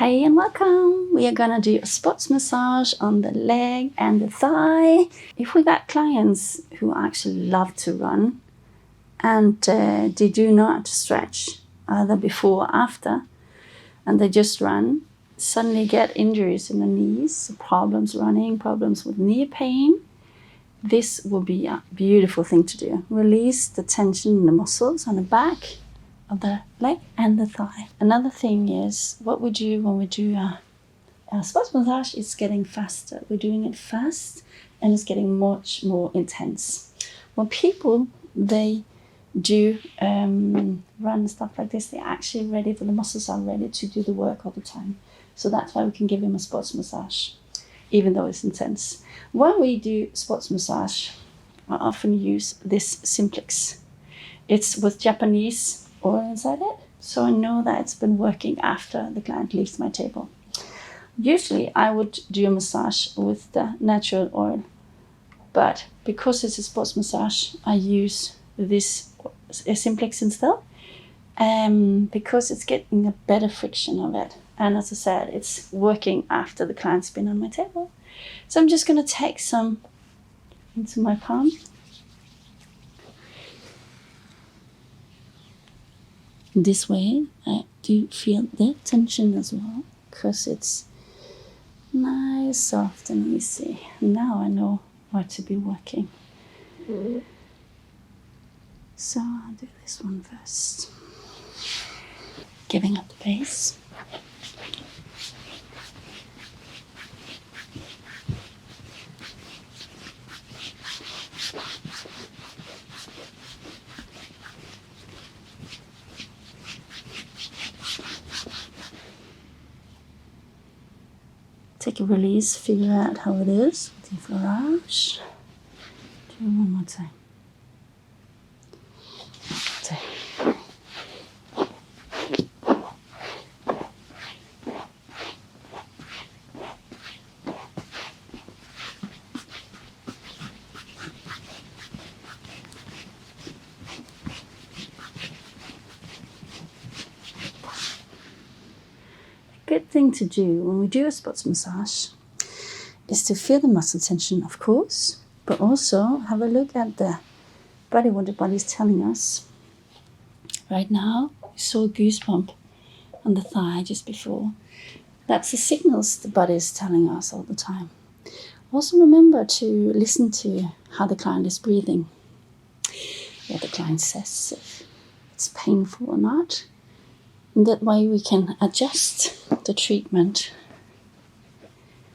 Hey and welcome! We are gonna do a spots massage on the leg and the thigh. If we got clients who actually love to run and they do not stretch either before or after, and they just run, suddenly get injuries in the knees, problems running, problems with knee pain, this will be a beautiful thing to do. Release the tension in the muscles on the back of the leg and the thigh. Another thing is what we do when we do a sports massage is getting faster. We're doing it fast and it's getting much more intense. When people, they do run stuff like this, they're actually ready, the muscles are ready to do the work all the time. So that's why we can give them a sports massage, even though it's intense. When we do sports massage, I often use this simplex. It's with Japanese oil inside it, so I know that it's been working after the client leaves my table. Usually I would do a massage with the natural oil, but because it's a sports massage, I use this simplex instead, because it's getting a better friction of it. And as I said, it's working after the client's been on my table. So I'm just going to take some into my palm. This way I do feel the tension as well, because it's nice, soft and easy. Now I know where to be working. So I'll do this one first. Giving up the base. Take a release, figure out how it is with your fleurage. Do it one more time. Good thing to do when we do a sports massage is to feel the muscle tension, of course, but also have a look at the body, what the body is telling us. Right now, you saw a goosebump on the thigh just before. That's the signals the body is telling us all the time. Also remember to listen to how the client is breathing, what the client says, if it's painful or not. And that way we can adjust the treatment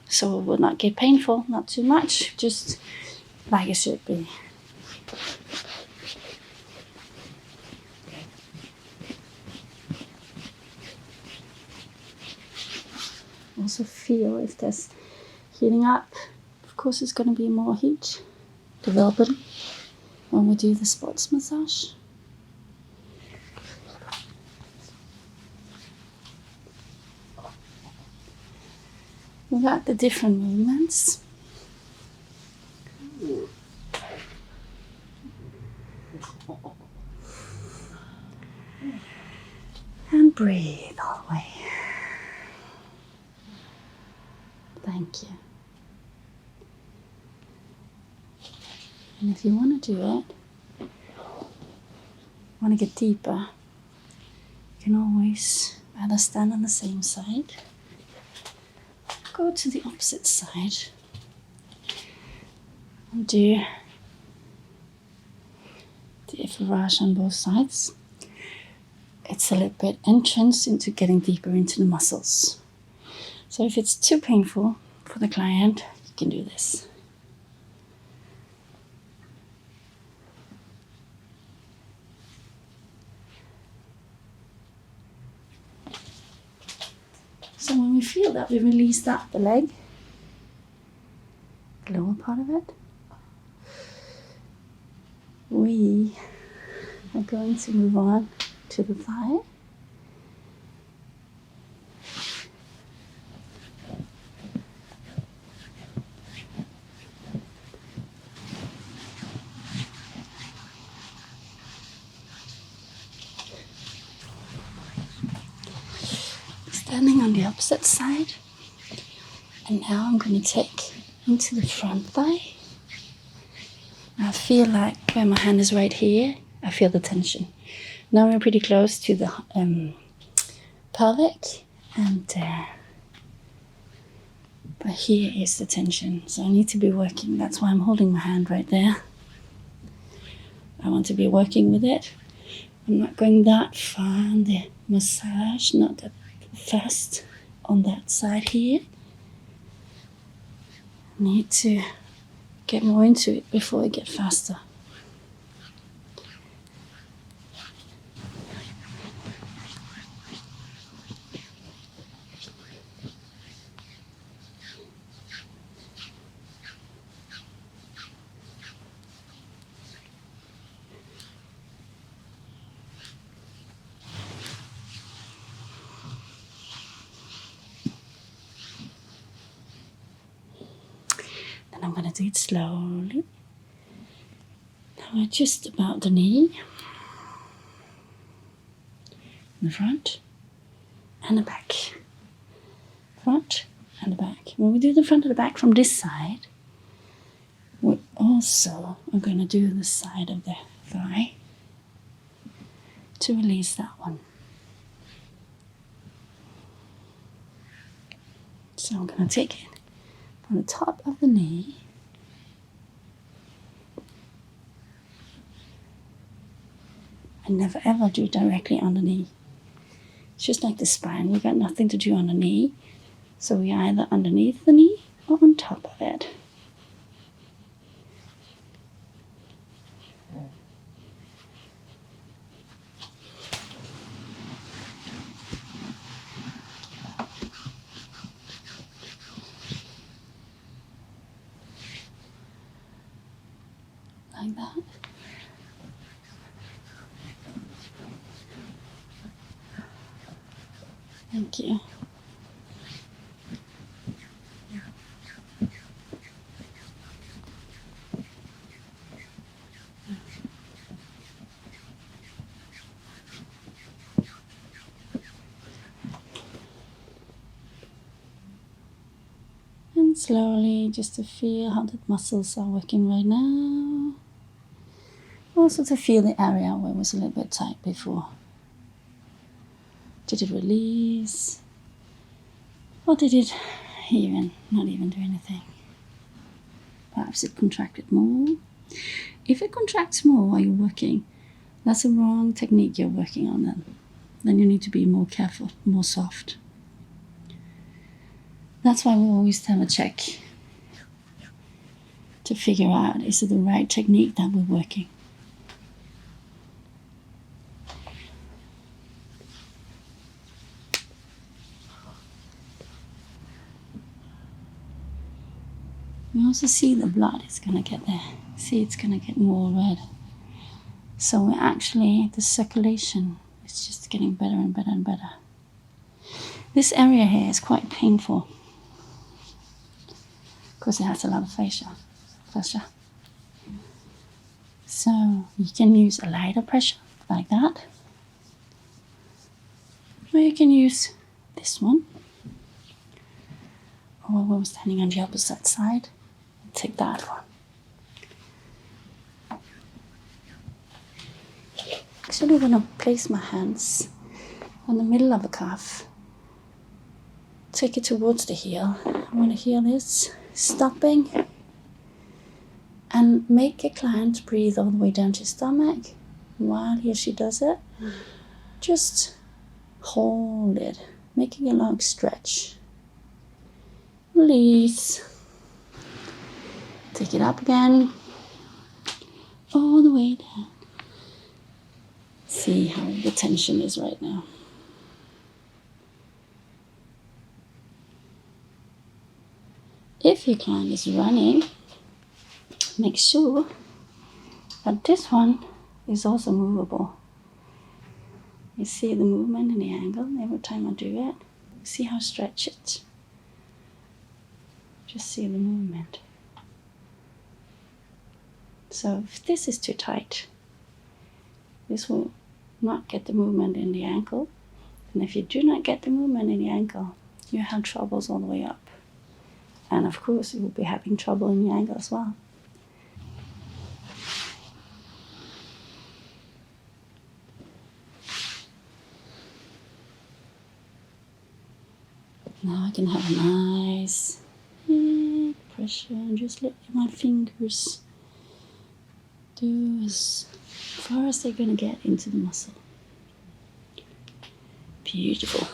so it will not get painful, not too much, just like it should be. Also feel if there's heating up. Of course, it's going to be more heat developing when we do the sports massage. We got the different movements. And breathe all the way. Thank you. And if you want to do it, want to get deeper, you can always either stand on the same side, go to the opposite side, and do the fleurage on both sides. It's a little bit entrance into getting deeper into the muscles. So if it's too painful for the client, you can do this. So when we feel that, we release up the leg, the lower part of it. We are going to move on to the thigh. Standing on the opposite side. And now I'm going to take into the front thigh. I feel like where my hand is right here, I feel the tension. Now we're pretty close to the pelvic, and but here is the tension. So I need to be working. That's why I'm holding my hand right there. I want to be working with it. I'm not going that far on the massage, not that fast on that side here. I need to get more into it before I get faster. I'm going to do it slowly. Now we're just about the knee, the front and the back, front and the back. When we do the front and the back from this side, we also are going to do the side of the thigh to release that one. So I'm going to take it from the top of the knee and never ever do directly on the knee. It's just like the spine, we got nothing to do on the knee. So we either underneath the knee or on top of it. Like that. Thank you. And slowly, just to feel how the muscles are working right now. Also to feel the area where it was a little bit tight before. Did it release? Or did it not even do anything? Perhaps it contracted more. If it contracts more while you're working, that's a wrong technique you're working on then. Then you need to be more careful, more soft. That's why we always have a check to figure out, is it the right technique that we're working? You also see the blood is going to get there. See, it's going to get more red. So we're actually, the circulation is just getting better and better and better. This area here is quite painful because it has a lot of fascia. So you can use a lighter pressure like that. Or you can use this one. Or when we're standing on the opposite side, take that one. Actually, when I place my hands on the middle of the calf, take it towards the heel. When the heel is stopping, and make a client breathe all the way down to his stomach. While he or she does it, just hold it, making a long stretch. Release. Take it up again, all the way down. See how the tension is right now. If your client is running, make sure that this one is also movable. You see the movement and the angle every time I do it. See how I stretch it. Just see the movement. So if this is too tight, this will not get the movement in the ankle. And if you do not get the movement in your ankle, you have troubles all the way up. And of course, you will be having trouble in your ankle as well. Now I can have a nice pressure and just let my fingers do as far as they're going to get into the muscle. Beautiful.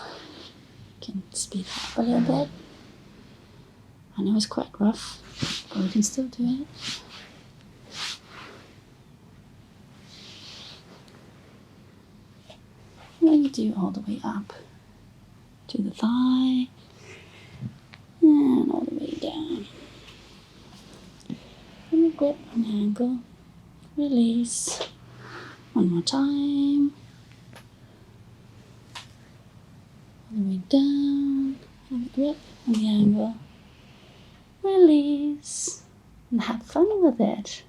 Can speed up a little bit. I know it's quite rough, but we can still do it. Then you do all the way up to the thigh and all the way down. And we grip on the ankle, release. One more time. All the way down, and we grip on the ankle, release, and have fun with it.